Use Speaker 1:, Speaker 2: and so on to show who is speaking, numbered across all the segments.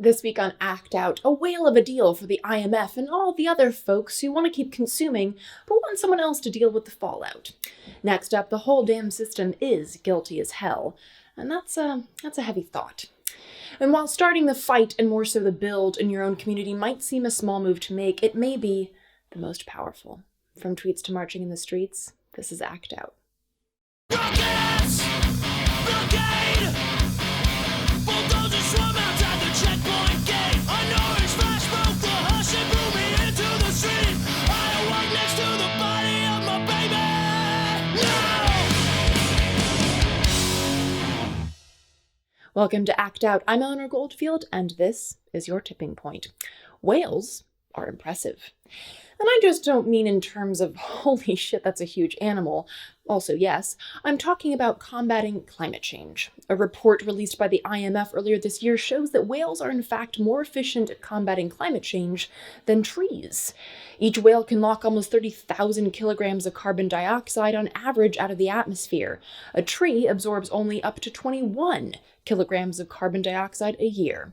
Speaker 1: This week on Act Out, a whale of a deal for the IMF and all the other folks who want to keep consuming but want someone else to deal with the fallout. Next up, the whole damn system is guilty as hell, and that's a heavy thought. And while starting the fight and more so the build in your own community might seem a small move to make, it may be the most powerful. From tweets to marching in the streets, this is Act Out.
Speaker 2: Rockets! Blockade! Bulldozers swarm outside the checkpoint gate. I know it's flash broke the hush and blew me into the street. I awoke next to the body of my baby. No!
Speaker 1: Welcome to Act Out. I'm Eleanor Goldfield, and this is your tipping point. Whales are impressive. And I just don't mean in terms of, holy shit, that's a huge animal. Also, yes, I'm talking about combating climate change. A report released by the IMF earlier this year shows that whales are in fact more efficient at combating climate change than trees. Each whale can lock almost 30,000 kilograms of carbon dioxide on average out of the atmosphere. A tree absorbs only up to 21 kilograms of carbon dioxide a year.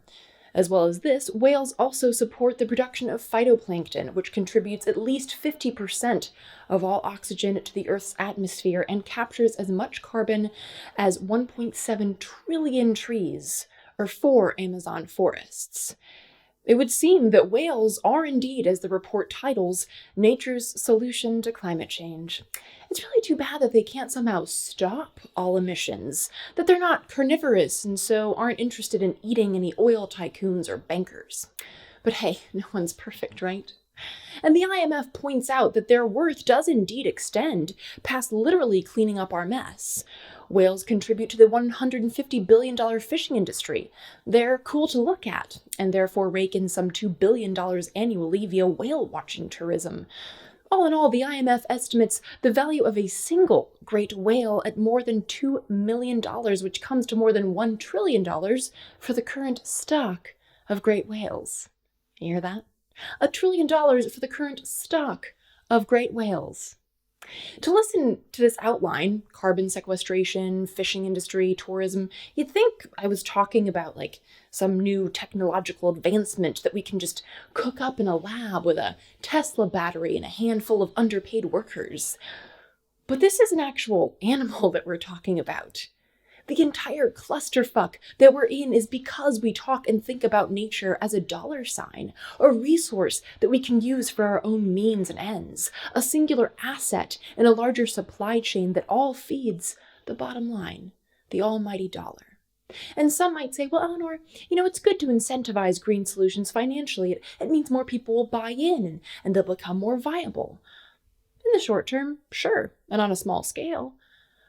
Speaker 1: As well as this, whales also support the production of phytoplankton, which contributes at least 50% of all oxygen to the Earth's atmosphere and captures as much carbon as 1.7 trillion trees, or 4 Amazon forests. It would seem that whales are indeed, as the report titles, nature's solution to climate change. It's really too bad that they can't somehow stop all emissions, that they're not carnivorous and so aren't interested in eating any oil tycoons or bankers. But hey, no one's perfect, right? And the IMF points out that their worth does indeed extend past literally cleaning up our mess. Whales contribute to the $150 billion fishing industry. They're cool to look at, and therefore rake in some $2 billion annually via whale-watching tourism. All in all, the IMF estimates the value of a single great whale at more than $2 million, which comes to more than $1 trillion for the current stock of great whales. You hear that? $1 trillion for the current stock of great whales. To listen to this outline, carbon sequestration, fishing industry, tourism, you'd think I was talking about like some new technological advancement that we can just cook up in a lab with a Tesla battery and a handful of underpaid workers. But this is an actual animal that we're talking about. The entire clusterfuck that we're in is because we talk and think about nature as a dollar sign, a resource that we can use for our own means and ends, a singular asset in a larger supply chain that all feeds the bottom line, the almighty dollar. And some might say, well, Eleanor, it's good to incentivize green solutions financially. It means more people will buy in and they'll become more viable. In the short term, sure, and on a small scale.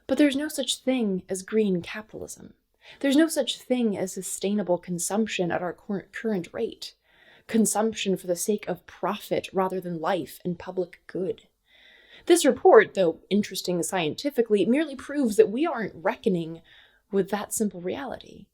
Speaker 1: But there's no such thing as green capitalism. There's no such thing as sustainable consumption at our current rate. Consumption for the sake of profit rather than life and public good. This report, though interesting scientifically, merely proves that we aren't reckoning with that simple reality.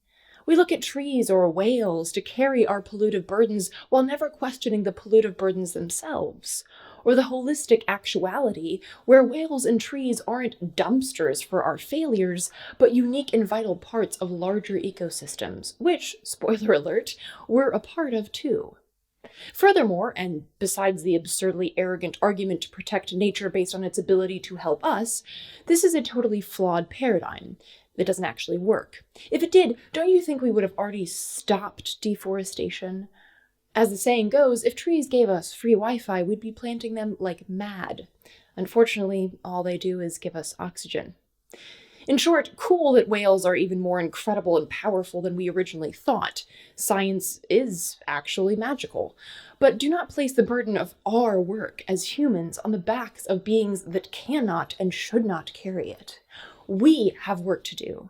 Speaker 1: We look at trees or whales to carry our pollutive burdens while never questioning the pollutive burdens themselves, or the holistic actuality where whales and trees aren't dumpsters for our failures, but unique and vital parts of larger ecosystems, which, spoiler alert, we're a part of too. Furthermore, and besides the absurdly arrogant argument to protect nature based on its ability to help us, this is a totally flawed paradigm. It doesn't actually work. If it did, don't you think we would have already stopped deforestation? As the saying goes, if trees gave us free Wi-Fi, we'd be planting them like mad. Unfortunately, all they do is give us oxygen. In short, cool that whales are even more incredible and powerful than we originally thought. Science is actually magical. But do not place the burden of our work as humans on the backs of beings that cannot and should not carry it. We have work to do.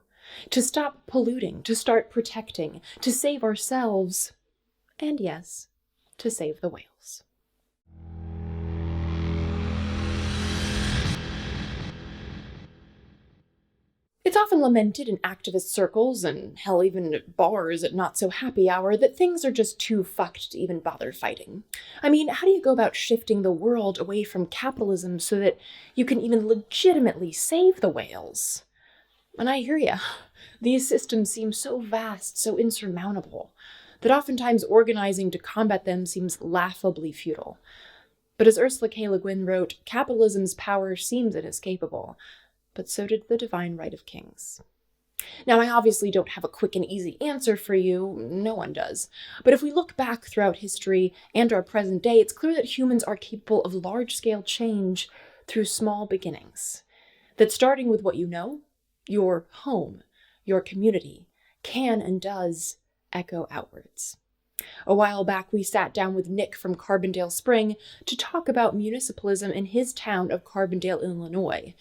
Speaker 1: To stop polluting, to start protecting, to save ourselves, and yes, to save the whales. It's often lamented in activist circles, and hell, even at bars at not-so-happy hour, that things are just too fucked to even bother fighting. I mean, how do you go about shifting the world away from capitalism so that you can even legitimately save the whales? And I hear ya. These systems seem so vast, so insurmountable. that oftentimes organizing to combat them seems laughably futile. But as Ursula K. Le Guin wrote, capitalism's power seems inescapable, but so did the divine right of kings. Now, I obviously don't have a quick and easy answer for you, no one does. But if we look back throughout history and our present day, it's clear that humans are capable of large-scale change through small beginnings. That starting with what you know, your home, your community, can and does echo outwards. A while back, we sat down with Nick from Carbondale Spring to talk about municipalism in his town of Carbondale, Illinois,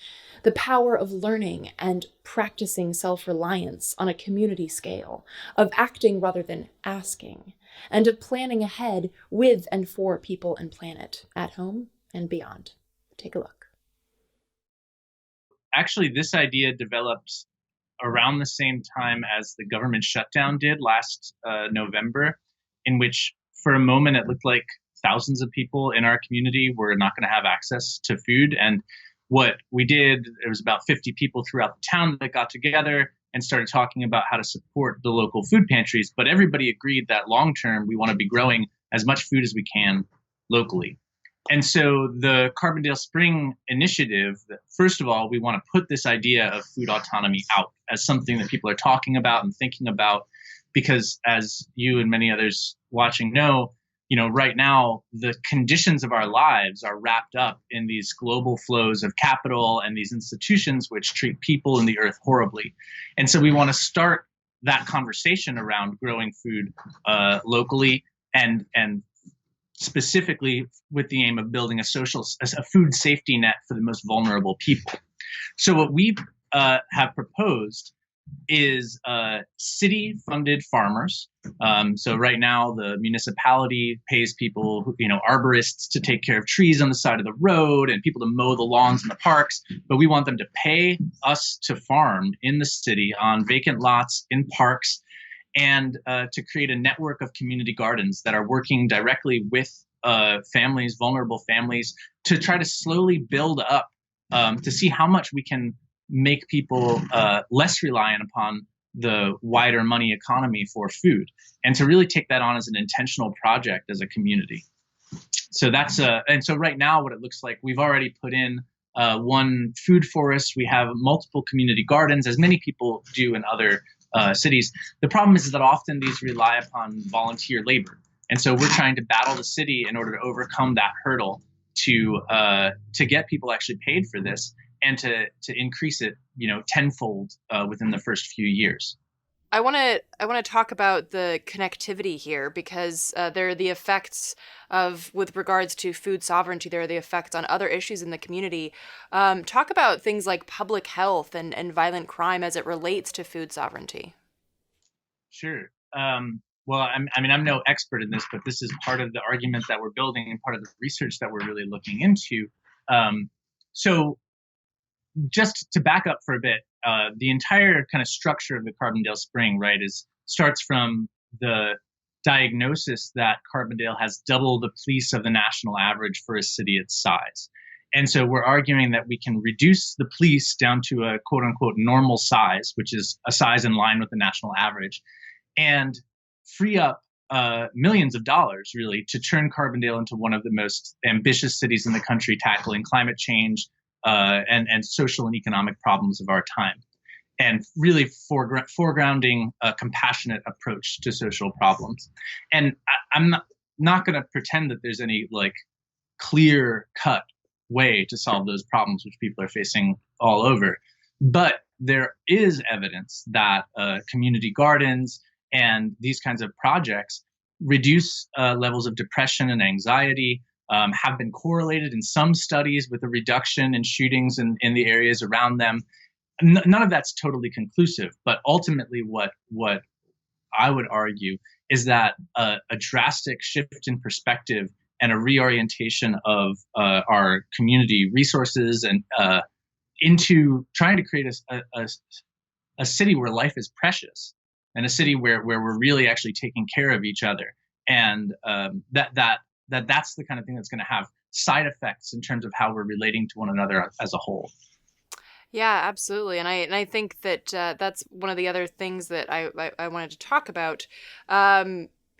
Speaker 1: the power of learning and practicing self-reliance on a community scale, of acting rather than asking, and of planning ahead with and for people and planet, at home and beyond. Take a look.
Speaker 3: Actually, this idea developed around the same time as the government shutdown did last November, in which for a moment it looked like thousands of people in our community were not going to have access to food. And what we did, there was about 50 people throughout the town that got together and started talking about how to support the local food pantries. But everybody agreed that long term, we want to be growing as much food as we can locally. And so the Carbondale Spring initiative, first of all, we want to put this idea of food autonomy out as something that people are talking about and thinking about, because as you and many others watching know, right now, the conditions of our lives are wrapped up in these global flows of capital and these institutions which treat people and the earth horribly. And so we want to start that conversation around growing food locally and specifically with the aim of building a food safety net for the most vulnerable people. So what we have proposed is city-funded farmers. So right now, the municipality pays people, arborists to take care of trees on the side of the road and people to mow the lawns in the parks. But we want them to pay us to farm in the city on vacant lots in parks, and to create a network of community gardens that are working directly with families, vulnerable families, to try to slowly build up to see how much we can make people less reliant upon the wider money economy for food, and to really take that on as an intentional project as a community. So that's and so right now what it looks like, we've already put in one food forest. We have multiple community gardens, as many people do in other cities. The problem is that often these rely upon volunteer labor. And so we're trying to battle the city in order to overcome that hurdle to get people actually paid for this, and to increase it, tenfold within the first few years.
Speaker 1: I want to talk about the connectivity here, because there are the effects with regards to food sovereignty, there are the effects on other issues in the community. Talk about things like public health and violent crime as it relates to food sovereignty. Sure.
Speaker 3: Well, I'm no expert in this, but this is part of the argument that we're building and part of the research that we're really looking into. So just to back up for a bit, the entire kind of structure of the Carbondale Spring, right, starts from the diagnosis that Carbondale has double the police of the national average for a city its size. And so we're arguing that we can reduce the police down to a quote unquote normal size, which is a size in line with the national average, and free up millions of dollars, really, to turn Carbondale into one of the most ambitious cities in the country, tackling climate change and social and economic problems of our time, and really foregrounding a compassionate approach to social problems. And I'm not going to pretend that there's any clear-cut way to solve those problems which people are facing all over. But there is evidence that community gardens and these kinds of projects reduce levels of depression and anxiety, have been correlated in some studies with a reduction in shootings in the areas around them. None of that's totally conclusive, but ultimately what I would argue is that a drastic shift in perspective and a reorientation of our community resources and into trying to create a city where life is precious, and a city where we're really actually taking care of each other, and that's the kind of thing that's going to have side effects in terms of how we're relating to one another as a whole.
Speaker 1: Yeah, absolutely. And I think that that's one of the other things that I wanted to talk about.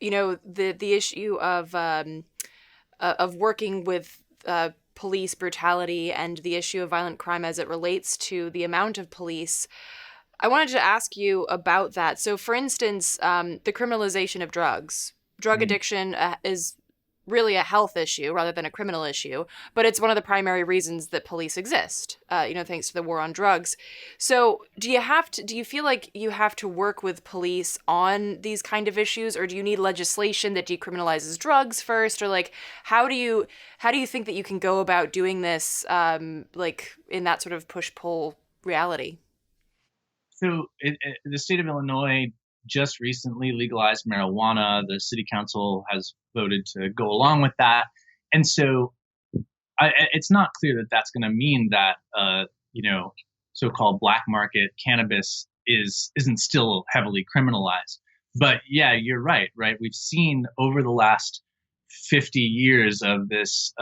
Speaker 1: the issue of working with police brutality and the issue of violent crime as it relates to the amount of police, I wanted to ask you about that. So, for instance, the criminalization of drugs. Drug addiction is really a health issue rather than a criminal issue, but it's one of the primary reasons that police exist, thanks to the war on drugs. So do you feel like you have to work with police on these kind of issues, or do you need legislation that decriminalizes drugs first? Or like, how do you think that you can go about doing this, like in that sort of push-pull reality?
Speaker 3: So the state of Illinois just recently legalized marijuana. The city council has voted to go along with that. And so it's not clear that that's going to mean that, so-called black market cannabis isn't still heavily criminalized. But yeah, you're right? We've seen over the last 50 years of this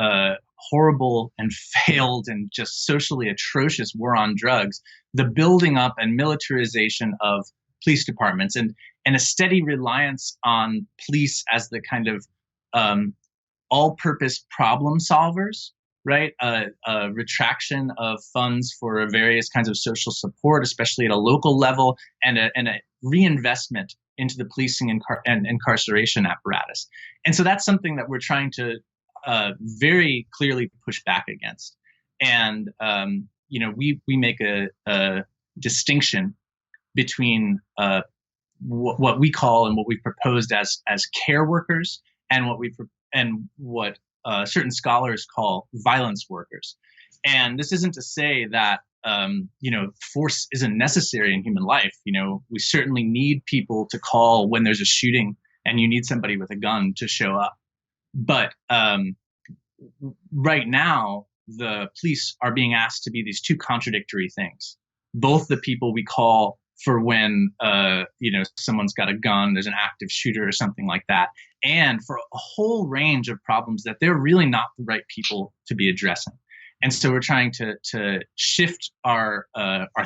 Speaker 3: horrible and failed and just socially atrocious war on drugs, the building up and militarization of police departments and a steady reliance on police as the kind of all-purpose problem solvers, right? A retraction of funds for various kinds of social support, especially at a local level, and a reinvestment into the policing and incarceration apparatus. And so that's something that we're trying to very clearly push back against. And we make a distinction between what we call and what we've proposed as care workers, and what certain scholars call violence workers. And this isn't to say that force isn't necessary in human life. We certainly need people to call when there's a shooting and you need somebody with a gun to show up. But right now, the police are being asked to be these two contradictory things. Both the people we call for when someone's got a gun, there's an active shooter or something like that, and for a whole range of problems that they're really not the right people to be addressing. And so we're trying to shift our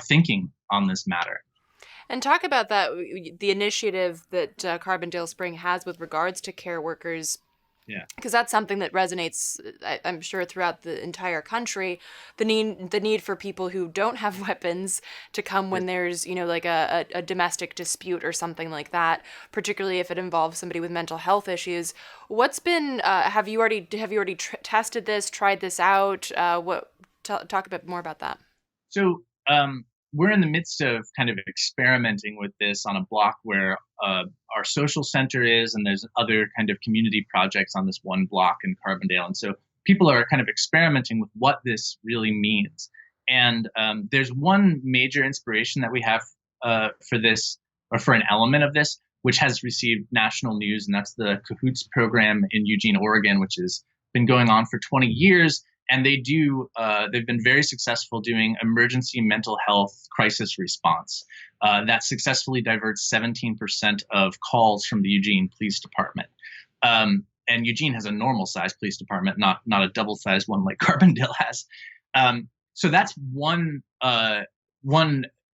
Speaker 3: thinking on this matter.
Speaker 1: And talk about that, the initiative that Carbondale Spring has with regards to care workers.
Speaker 3: Yeah,
Speaker 1: because that's something that resonates, I'm sure, throughout the entire country. The need for people who don't have weapons to come when there's like a domestic dispute or something like that, particularly if it involves somebody with mental health issues. What's been have you already tested this, tried this out? Talk a bit more about that.
Speaker 3: So we're in the midst of kind of experimenting with this on a block where our social center is, and there's other kind of community projects on this one block in Carbondale. And so people are kind of experimenting with what this really means. And there's one major inspiration that we have for this, or for an element of this, which has received national news, and that's the Cahoots program in Eugene, Oregon, which has been going on for 20 years. And they've been very successful doing emergency mental health crisis response. That successfully diverts 17% of calls from the Eugene Police Department. And Eugene has a normal sized police department, not a double sized one like Carbondale has. So that's one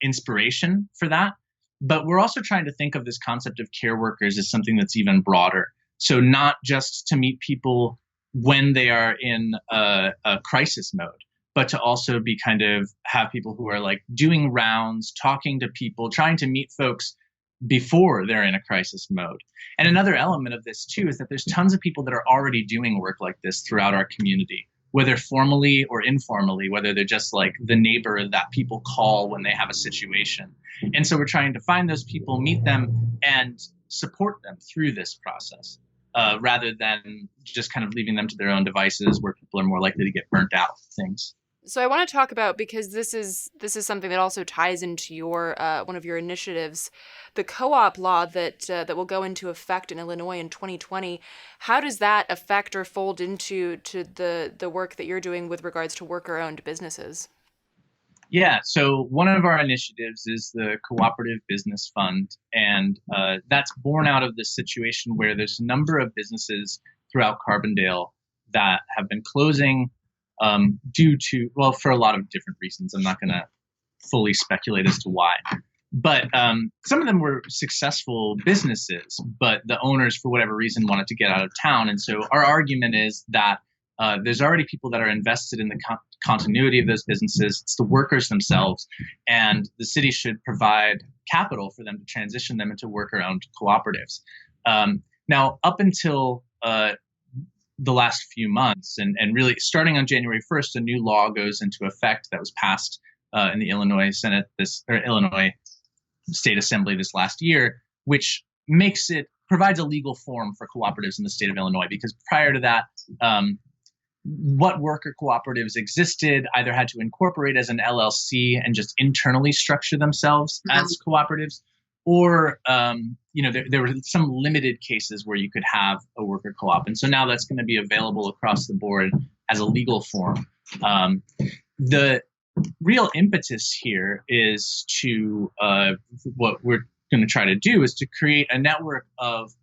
Speaker 3: inspiration for that. But we're also trying to think of this concept of care workers as something that's even broader. So not just to meet people when they are in a crisis mode, but to also be kind of have people who are like doing rounds, talking to people, trying to meet folks before they're in a crisis mode. And another element of this too is that there's tons of people that are already doing work like this throughout our community, whether formally or informally, whether they're just like the neighbor that people call when they have a situation. And so we're trying to find those people, meet them, and support them through this process. Rather than just kind of leaving them to their own devices where people are more likely to get burnt out things.
Speaker 1: So I want to talk about, because this is something that also ties into your one of your initiatives, the co-op law that will go into effect in Illinois in 2020. How does that affect or fold into the work that you're doing with regards to worker-owned businesses?
Speaker 3: Yeah, so one of our initiatives is the Cooperative Business Fund, and that's born out of this situation where there's a number of businesses throughout Carbondale that have been closing due to, well, for a lot of different reasons. I'm not going to fully speculate as to why. But some of them were successful businesses, but the owners, for whatever reason, wanted to get out of town. And so our argument is that there's already people that are invested in the continuity of those businesses. It's the workers themselves, and the city should provide capital for them to transition them into worker-owned cooperatives. Now, up until the last few months, and really starting on January 1st, a new law goes into effect that was passed in the Illinois Illinois State Assembly this last year, which provides a legal form for cooperatives in the state of Illinois. Because prior to that, what worker cooperatives existed either had to incorporate as an LLC and just internally structure themselves as cooperatives, or there were some limited cases where you could have a worker co-op. And so now that's going to be available across the board as a legal form. The real impetus here is to what we're going to try to do is to create a network of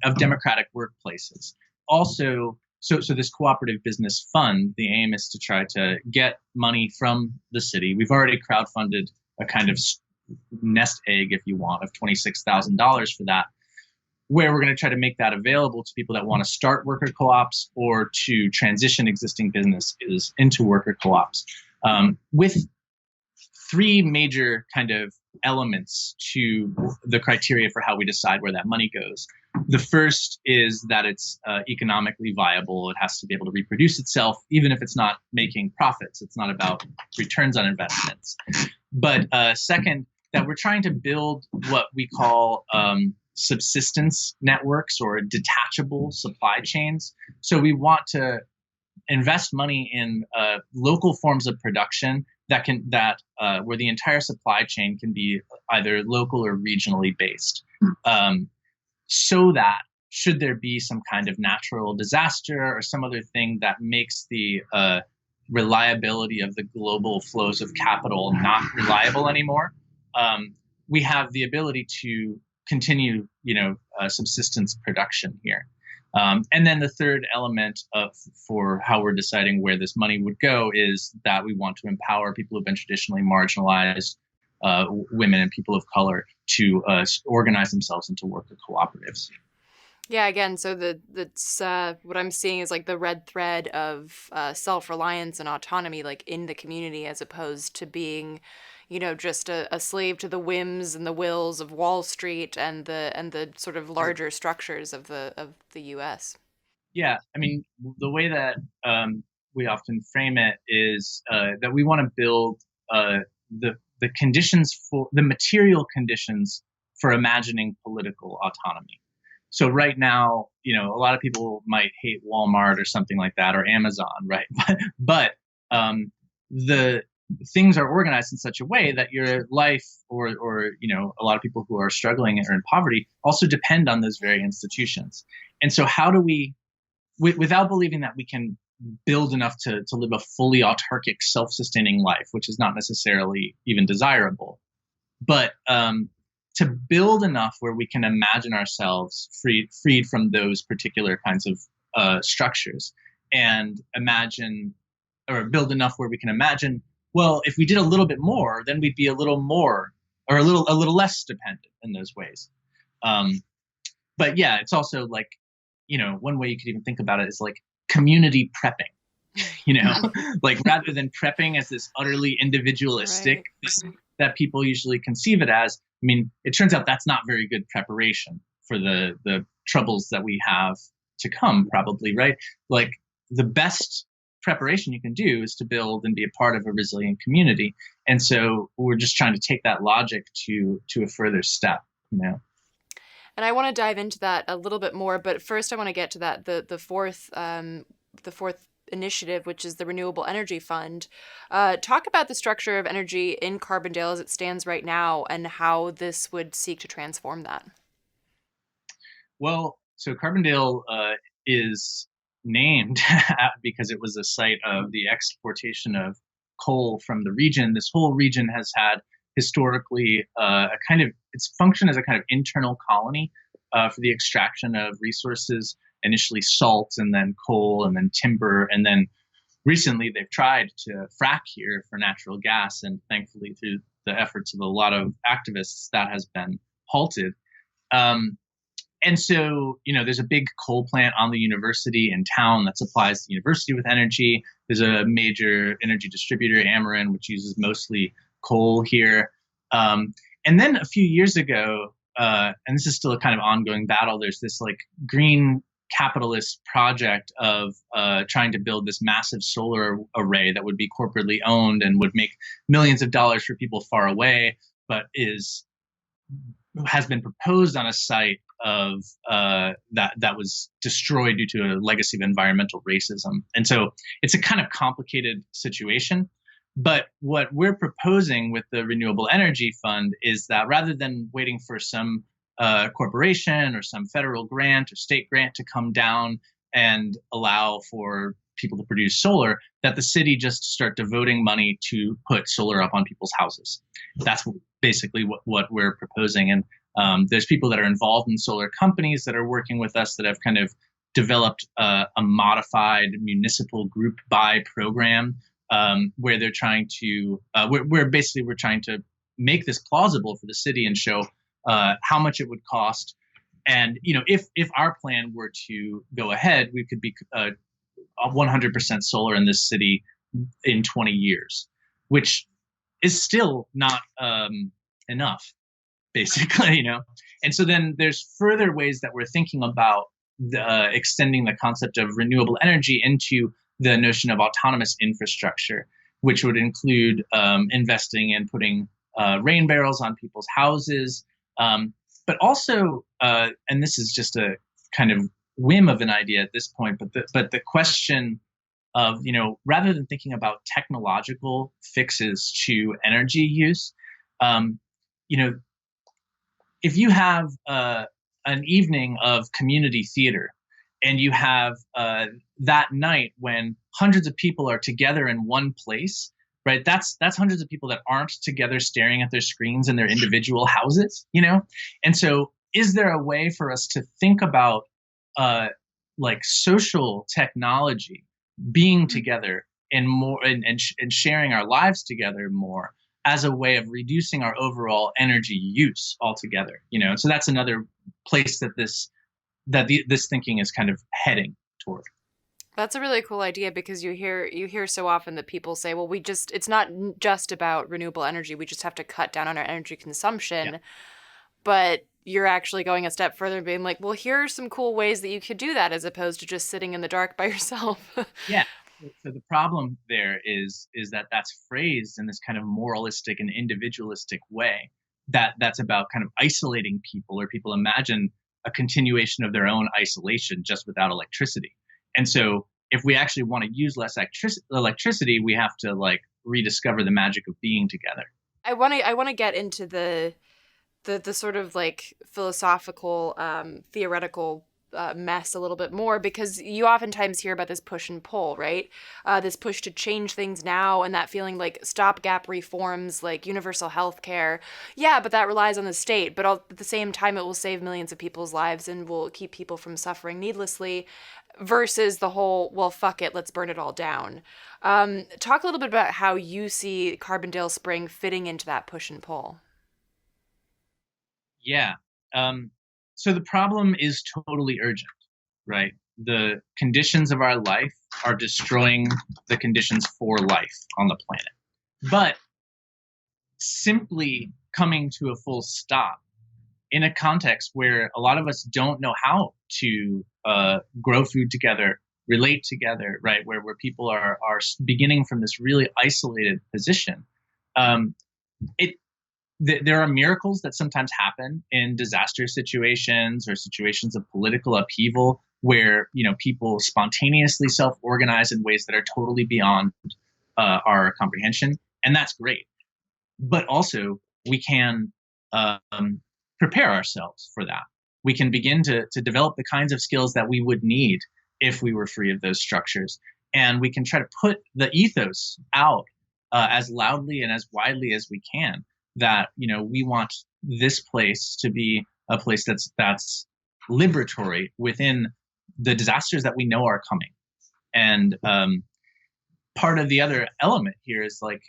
Speaker 3: of democratic workplaces. Also, so this cooperative business fund, the aim is to try to get money from the city. We've already crowdfunded a kind of nest egg, if you want, of $26,000 for that, where we're going to try to make that available to people that want to start worker co-ops or to transition existing businesses into worker co-ops, with three major kind of elements to the criteria for how we decide where that money goes. The first is that it's economically viable. It has to be able to reproduce itself, even if it's not making profits. It's not about returns on investments. But second, that we're trying to build what we call subsistence networks or detachable supply chains. So we want to invest money in local forms of production where the entire supply chain can be either local or regionally based, so that should there be some kind of natural disaster or some other thing that makes the reliability of the global flows of capital not reliable anymore, we have the ability to continue, subsistence production here. And then the third element for how we're deciding where this money would go is that we want to empower people who've been traditionally marginalized, women and people of color, to organize themselves into worker cooperatives.
Speaker 1: Yeah, again, so that's what I'm seeing is like the red thread of self-reliance and autonomy, like in the community, as opposed to being, just a slave to the whims and the wills of Wall Street and the sort of larger structures of the U.S.
Speaker 3: Yeah, I mean, the way that we often frame it is that we want to build the conditions for the material conditions for imagining political autonomy. So right now, a lot of people might hate Walmart or something like that, or Amazon, right? But the things are organized in such a way that your life or a lot of people who are struggling or in poverty also depend on those very institutions. And so how do we, without believing that we can build enough to live a fully autarkic, self-sustaining life, which is not necessarily even desirable, but to build enough where we can imagine ourselves freed from those particular kinds of structures, and build enough where we can imagine, well, if we did a little bit more, then we'd be a little more or a little less dependent in those ways. But yeah, it's also like, one way you could even think about it is like community prepping, like rather than prepping as this utterly individualistic thing that people usually conceive it as. I mean, it turns out that's not very good preparation for the troubles that we have to come, probably, right? Like the best preparation you can do is to build and be a part of a resilient community. And so we're just trying to take that logic to a further step,
Speaker 1: And I want to dive into that a little bit more, but first I want to get to that the fourth initiative, which is the Renewable Energy Fund. Talk about the structure of energy in Carbondale as it stands right now and how this would seek to transform that.
Speaker 3: Well, so Carbondale is named because it was a site of the exportation of coal from the region. This whole region has had historically its function as a kind of internal colony for the extraction of resources, initially salt and then coal and then timber. And then recently they've tried to frack here for natural gas. And thankfully through the efforts of a lot of activists, that has been halted. Um, and so, there's a big coal plant on the university in town that supplies the university with energy. There's a major energy distributor, Ameren, which uses mostly coal here. And then a few years ago, and this is still a kind of ongoing battle, there's this like green capitalist project of trying to build this massive solar array that would be corporately owned and would make millions of dollars for people far away, but has been proposed on a site of that was destroyed due to a legacy of environmental racism. And so it's a kind of complicated situation. But what we're proposing with the Renewable Energy Fund is that rather than waiting for some corporation or some federal grant or state grant to come down and allow for people to produce solar, that the city just start devoting money to put solar up on people's houses. That's basically what we're proposing. And there's people that are involved in solar companies that are working with us that have kind of developed a modified municipal group buy program where they're trying to, we're trying to make this plausible for the city and show how much it would cost. And, if our plan were to go ahead, we could be 100% solar in this city in 20 years, which is still not enough, basically, And so then there's further ways that we're thinking about extending the concept of renewable energy into the notion of autonomous infrastructure, which would include investing in putting rain barrels on people's houses, but also, and this is just a kind of whim of an idea at this point, but the question of, rather than thinking about technological fixes to energy use, if you have an evening of community theater and you have that night when hundreds of people are together in one place, right? That's hundreds of people that aren't together staring at their screens in their individual houses, And so is there a way for us to think about like social technology being together and more and sharing our lives together more as a way of reducing our overall energy use altogether, And so that's another place that this thinking is kind of heading toward.
Speaker 1: That's a really cool idea, because you hear so often that people say, well, it's not just about renewable energy. We just have to cut down on our energy consumption. Yeah. But you're actually going a step further and being like, well, here are some cool ways that you could do that, as opposed to just sitting in the dark by yourself.
Speaker 3: Yeah. So the problem there is that that's phrased in this kind of moralistic and individualistic way that's about kind of isolating people, or people imagine a continuation of their own isolation just without electricity. And so if we actually want to use less electricity, we have to like rediscover the magic of being together.
Speaker 1: I want to get into the sort of like philosophical, theoretical mess a little bit more, because you oftentimes hear about this push and pull, right? This push to change things now, and that feeling like stopgap reforms, like universal health care. Yeah, but that relies on the state. But at the same time, it will save millions of people's lives and will keep people from suffering needlessly, versus the whole, well, fuck it, let's burn it all down. Talk a little bit about how you see Carbondale Spring fitting into that push and pull.
Speaker 3: Yeah. So the problem is totally urgent, right? The conditions of our life are destroying the conditions for life on the planet. But simply coming to a full stop in a context where a lot of us don't know how to grow food together, relate together, right? Where people are beginning from this really isolated position. There are miracles that sometimes happen in disaster situations or situations of political upheaval where, people spontaneously self-organize in ways that are totally beyond our comprehension. And that's great. But also we can prepare ourselves for that. We can begin to develop the kinds of skills that we would need if we were free of those structures. And we can try to put the ethos out as loudly and as widely as we can, that, we want this place to be a place that's liberatory within the disasters that we know are coming. And part of the other element here is like,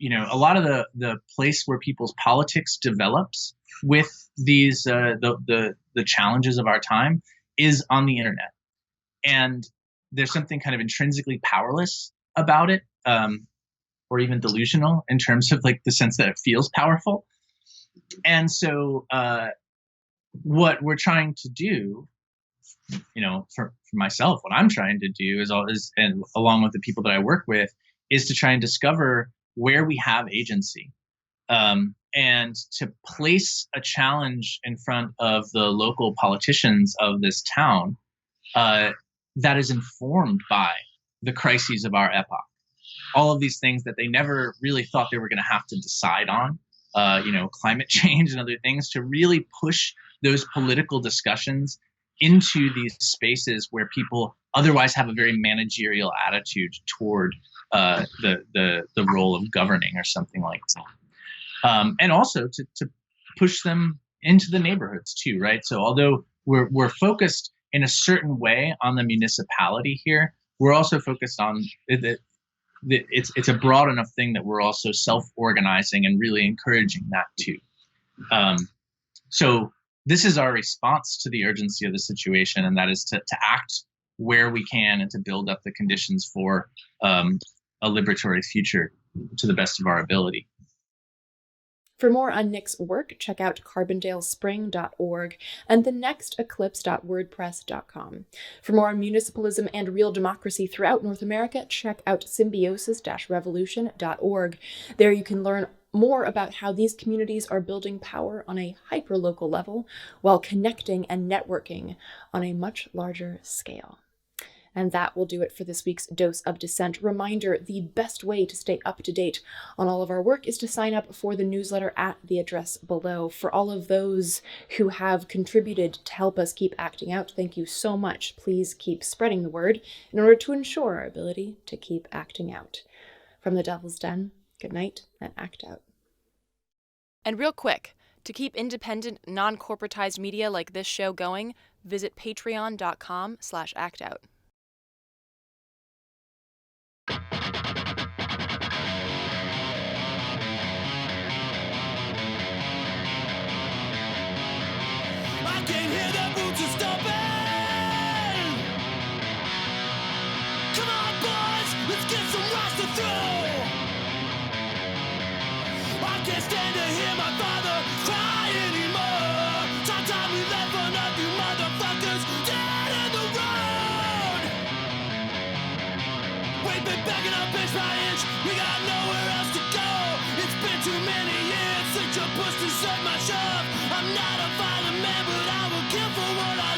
Speaker 3: a lot of the place where people's politics develops with these the challenges of our time is on the internet, and there's something kind of intrinsically powerless about it, or even delusional in terms of like the sense that it feels powerful. And so what we're trying to do, for myself, what I'm trying to do is, and along with the people that I work with, is to try and discover where we have agency, and to place a challenge in front of the local politicians of this town that is informed by the crises of our epoch. All of these things that they never really thought they were going to have to decide on, climate change and other things, to really push those political discussions into these spaces where people otherwise have a very managerial attitude toward the role of governing or something like that. And also to push them into the neighborhoods too, right? So although we're focused in a certain way on the municipality here, we're also focused on it's a broad enough thing that we're also self-organizing and really encouraging that too. So this is our response to the urgency of the situation, and that is to act where we can and to build up the conditions for a liberatory future to the best of our ability.
Speaker 1: For more on Nick's work, check out carbondalespring.org and thenexteclipse.wordpress.com. For more on municipalism and real democracy throughout North America, check out symbiosis-revolution.org. There you can learn more about how these communities are building power on a hyper-local level while connecting and networking on a much larger scale. And that will do it for this week's Dose of Dissent. Reminder, the best way to stay up to date on all of our work is to sign up for the newsletter at the address below. For all of those who have contributed to help us keep acting out, thank you so much. Please keep spreading the word in order to ensure our ability to keep acting out. From the Devil's Den, good night and act out. And real quick, to keep independent, non-corporatized media like this show going, visit patreon.com/actout.
Speaker 2: I can hear the boots are stomping. Come on, boys, let's get some rocks to throw. I can't stand to hear my father cry anymore. Time we left one of you motherfuckers dead in the road. We've been begging up inch by inch, we got nowhere else to go. It's been too many years since you pushed and set my shove. I'm not a violent man, but I will kill for what I